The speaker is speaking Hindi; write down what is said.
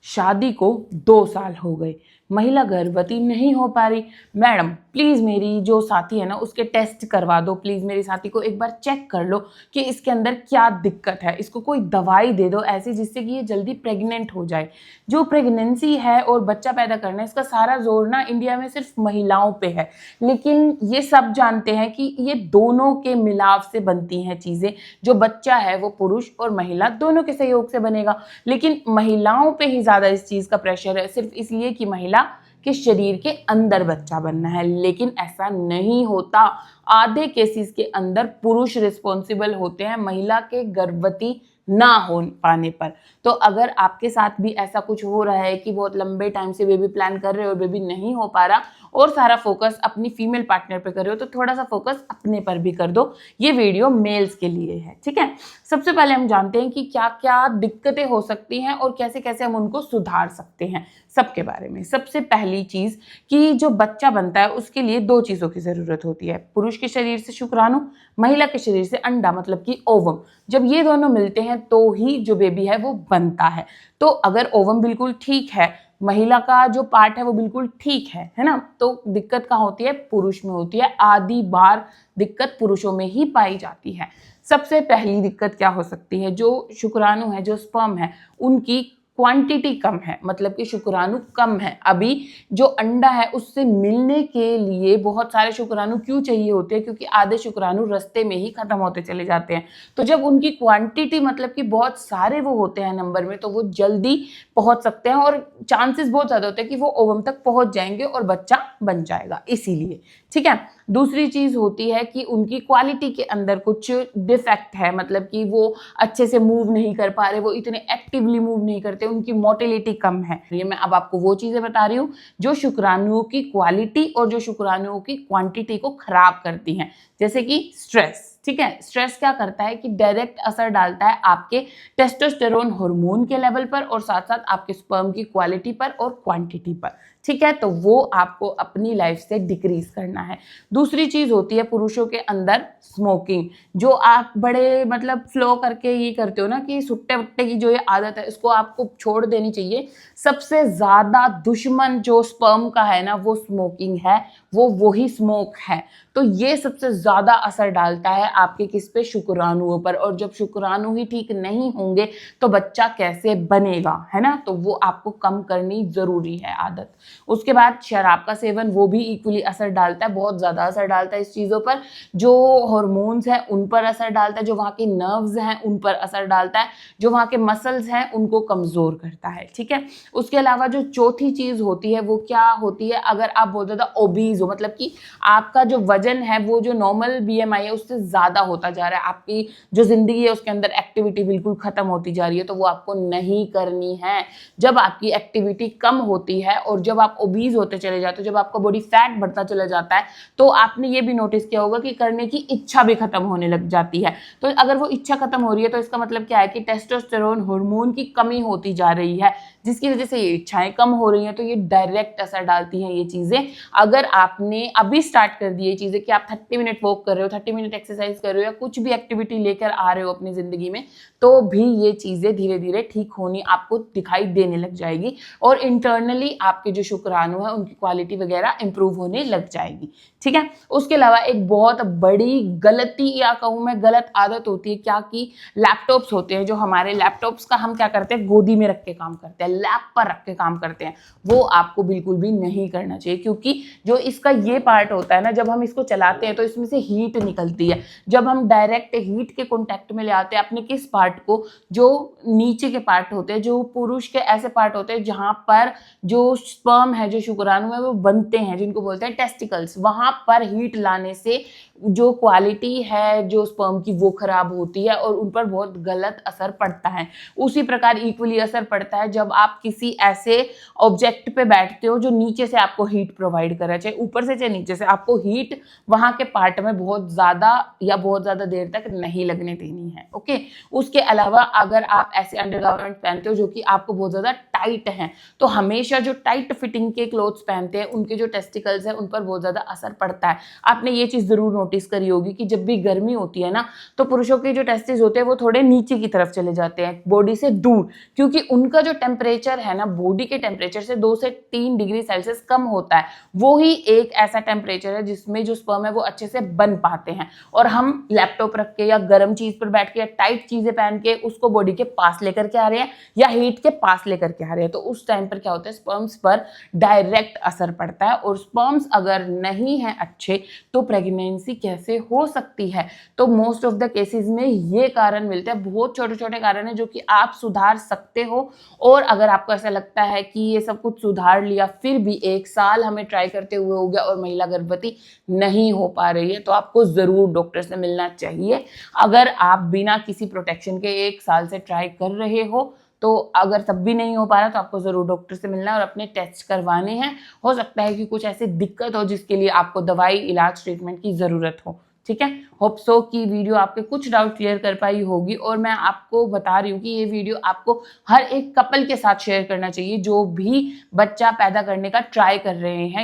शादी को 2 साल हो गए, महिला गर्भवती नहीं हो पा रही। मैडम प्लीज़ मेरी जो साथी है ना उसके टेस्ट करवा दो, प्लीज़ मेरी साथी को एक बार चेक कर लो कि इसके अंदर क्या दिक्कत है, इसको कोई दवाई दे दो ऐसी जिससे कि ये जल्दी प्रेग्नेंट हो जाए। जो प्रेगनेंसी है और बच्चा पैदा करना है इसका सारा जोर ना इंडिया में सिर्फ महिलाओं पे है, लेकिन ये सब जानते हैं कि ये दोनों के मिलाव से बनती हैं चीज़ें। जो बच्चा है वो पुरुष और महिला दोनों के सहयोग से बनेगा, लेकिन महिलाओं पे ही ज़्यादा इस चीज़ का प्रेशर है, सिर्फ इसलिए कि महिला के शरीर के अंदर बच्चा बनना है। लेकिन ऐसा नहीं होता। आधे केसेस के अंदर पुरुष रिस्पॉन्सिबल होते हैं महिला के गर्भवती ना हो पाने पर। तो अगर आपके साथ भी ऐसा कुछ हो रहा है कि बहुत लंबे टाइम से बेबी प्लान कर रहे हो और बेबी नहीं हो पा रहा और सारा फोकस अपनी फीमेल पार्टनर पे कर रहे हो, तो थोड़ा सा फोकस अपने पर भी कर दो। ये वीडियो मेल्स के लिए है, ठीक है। सबसे पहले हम जानते हैं कि क्या क्या दिक्कतें हो सकती हैं और कैसे कैसे हम उनको सुधार सकते हैं, सबके बारे में। सबसे पहली चीज कि जो बच्चा बनता है उसके लिए 2 चीजों की जरूरत होती है, पुरुष के शरीर से शुक्राणु, महिला के शरीर से अंडा मतलब कि ओवम। जब ये दोनों मिलते हैं तो ही जो बेबी है वो बनता है। तो अगर ओवम बिल्कुल ठीक है, महिला का जो पार्ट है वो बिल्कुल ठीक है ना, तो दिक्कत कहाँ होती है? पुरुष में होती है। आधी बार दिक्कत पुरुषों में ही पाई जाती है। सबसे पहली दिक्कत क्या हो सकती है? जो शुक्राणु है, जो स्पर्म है, उनकी क्वांटिटी कम है, मतलब कि शुक्राणु कम है। अभी जो अंडा है उससे मिलने के लिए बहुत सारे शुक्राणु क्यों चाहिए होते हैं? क्योंकि आधे शुक्राणु रास्ते में ही खत्म होते चले जाते हैं। तो जब उनकी क्वांटिटी मतलब कि बहुत सारे वो होते हैं नंबर में, तो वो जल्दी पहुंच सकते हैं और चांसेस बहुत ज्यादा होते हैं कि वो ओवम तक पहुंच जाएंगे और बच्चा बन जाएगा, इसीलिए, ठीक है। दूसरी चीज होती है कि उनकी क्वालिटी के अंदर कुछ डिफेक्ट है, मतलब कि वो अच्छे से मूव नहीं कर पा रहे, वो इतने एक्टिवली मूव नहीं करते, उनकी मोटिलिटी कम है। ये मैं अब आपको वो चीजें बता रही हूँ जो शुक्राणुओं की क्वालिटी और जो शुक्राणुओं की क्वांटिटी को खराब करती हैं, जैसे कि स्ट्रेस, ठीक है। स्ट्रेस क्या करता है कि डायरेक्ट असर डालता है आपके टेस्टोस्टेरोन हार्मोन के लेवल पर और साथ साथ आपके स्पर्म की क्वालिटी पर और क्वांटिटी पर, ठीक है। तो वो आपको अपनी लाइफ से डिक्रीज करना है। दूसरी चीज होती है पुरुषों के अंदर स्मोकिंग, जो आप बड़े मतलब फ्लो करके ये करते हो ना कि सुट्टे वट्टे की जो ये आदत है इसको आपको छोड़ देनी चाहिए। सबसे ज्यादा दुश्मन जो स्पर्म का है ना वो स्मोकिंग है, वो वही स्मोक है। तो ये सबसे ज्यादा असर डालता है आपके किस पे? शुक्राणुओं पर। और जब शुक्राणु ही ठीक नहीं होंगे तो बच्चा कैसे बनेगा, है ना। तो वो आपको कम करनी जरूरी है आदत। उसके बाद शराब का सेवन, वो भी इक्वली असर डालता है, बहुत ज्यादा असर डालता है इस चीजों पर। जो हॉर्मोन्स हैं उन पर असर डालता है, जो वहाँ के नर्व्स हैं उन पर असर डालता है, जो वहाँ के मसल्स हैं उनको कमजोर करता है, ठीक है। उसके अलावा जो चौथी चीज होती है वो क्या होती है? अगर आप बहुत ज्यादा ओबीज हो, मतलब कि आपका जो वजन है वो जो नॉर्मल बीएमआई है उससे ज्यादा होता जा रहा है, आपकी जो जिंदगी है उसके अंदर एक्टिविटी बिल्कुल खत्म होती जा रही है, तो वो आपको नहीं करनी है। जब आपकी एक्टिविटी कम होती है और जब आप ओबीज होते चले जाते हो, जब आपका बॉडी फैट बढ़ता चला जाता है, तो आपने ये भी नोटिस किया होगा कि करने की इच्छा भी खत्म होने लग जाती है। तो अगर वो इच्छा खत्म हो रही है तो इसका मतलब क्या है कि टेस्टोस्टेरोन हार्मोन की कमी होती जा रही है, जिसकी वजह से ये इच्छाएं कम हो रही हैं। तो ये डायरेक्ट असर डालती हैं ये चीजें। अगर आपने अभी स्टार्ट कर दी ये चीजें कि आप 30 मिनट वॉक कर रहे हो, 30 मिनट एक्सरसाइज कर रहे हो या कुछ भी एक्टिविटी लेकर आ रहे हो अपनी जिंदगी में, तो भी ये चीजें धीरे धीरे ठीक होनी आपको दिखाई देने लग जाएगी और इंटरनली आपके जो शुक्राणु है उनकी क्वालिटी वगैरह इंप्रूव होने लग जाएगी, ठीक है। उसके अलावा एक बहुत बड़ी गलती या कहूँ मैं गलत आदत होती है क्या कि लैपटॉप्स होते हैं, जो हमारे लैपटॉप्स का हम क्या करते हैं, गोदी में रख के काम करते हैं, लैप पर रख के काम करते हैं। वो आपको बिल्कुल भी नहीं करना चाहिए, क्योंकि जो इसका ये पार्ट होता है ना, जब हम इसको चलाते हैं तो इसमें से हीट निकलती है। जब हम डायरेक्ट हीट के कॉन्टेक्ट में ले आते हैं अपने किस पार्ट को, जो नीचे के पार्ट होते हैं, जो पुरुष के ऐसे पार्ट होते हैं जहां पर जो स्पर्म है, जो शुक्राणु है वो बनते हैं, जिनको बोलते हैं टेस्टिकल्स, वहां पर हीट लाने से जो क्वालिटी है जो स्पर्म की वो खराब होती है और उन पर बहुत गलत असर पड़ता है। उसी प्रकार इक्वली असर पड़ता है जब आप किसी ऐसे ऑब्जेक्ट पे बैठते हो जो नीचे से आपको हीट प्रोवाइड कर रहा है, चाहे ऊपर से चाहे नीचे से, आपको हीट वहां के पार्ट में बहुत ज्यादा या बहुत ज्यादा देर तक नहीं लगने देनी है, ओके। उसके अलावा अगर आप ऐसे अंडरगारमेंट पहनते हो जो कि आपको बहुत ज्यादा टाइट हैं, तो हमेशा जो टाइट फिटिंग के क्लोथ्स पहनते हैं उनके जो टेस्टिकल्स हैं उन पर बहुत ज्यादा असर पड़ता है। आपने ये चीज जरूर नोटिस करी होगी कि जब भी गर्मी होती है ना तो पुरुषों के जो टेस्टिस होते हैं वो थोड़े नीचे की तरफ चले जाते हैं, बॉडी से दूर, क्योंकि उनका जो टेम्परेचर है ना बॉडी के टेम्परेचर से 2 से 3 डिग्री सेल्सियस कम होता है। वो ही एक ऐसा टेम्परेचर है जिसमें जो स्पर्म है वो अच्छे से बन पाते हैं। और हम लैपटॉप रख के या गर्म चीज पर बैठ के या टाइट चीजें पहन के उसको बॉडी के पास लेकर के आ रहे हैं या हीट के पास लेकर के आ रहे हैं, तो उस टाइम पर क्या होता है, स्पर्म्स पर डायरेक्ट असर पड़ता है। और स्पर्म्स अगर नहीं है अच्छे तो प्रेगनेंसी कैसे हो सकती है। तो मोस्ट ऑफ द केसेस में ये कारण मिलते हैं, बहुत छोटे छोटे कारण है जो कि आप सुधार सकते हो। और अगर आपको ऐसा लगता है कि ये सब कुछ सुधार लिया फिर भी 1 साल हमें ट्राई करते हुए हो गया और महिला गर्भवती नहीं हो पा रही है, तो आपको जरूर डॉक्टर से मिलना चाहिए। अगर आप बिना किसी प्रोटेक्शन के 1 साल से ट्राई कर रहे हो तो अगर तब भी नहीं हो पा रहा तो आपको जरूर डॉक्टर से मिलना है और अपने टेस्ट करवाने हैं। हो सकता है कि कुछ ऐसी दिक्कत हो जिसके लिए आपको दवाई, इलाज, ट्रीटमेंट की जरूरत हो। ठीक है, होप सो कि वीडियो आपके कुछ डाउट क्लियर कर पाई होगी। और मैं आपको बता रही हूँ कि ये वीडियो आपको हर एक कपल के साथ शेयर करना चाहिए जो भी बच्चा पैदा करने का ट्राई कर रहे हैं।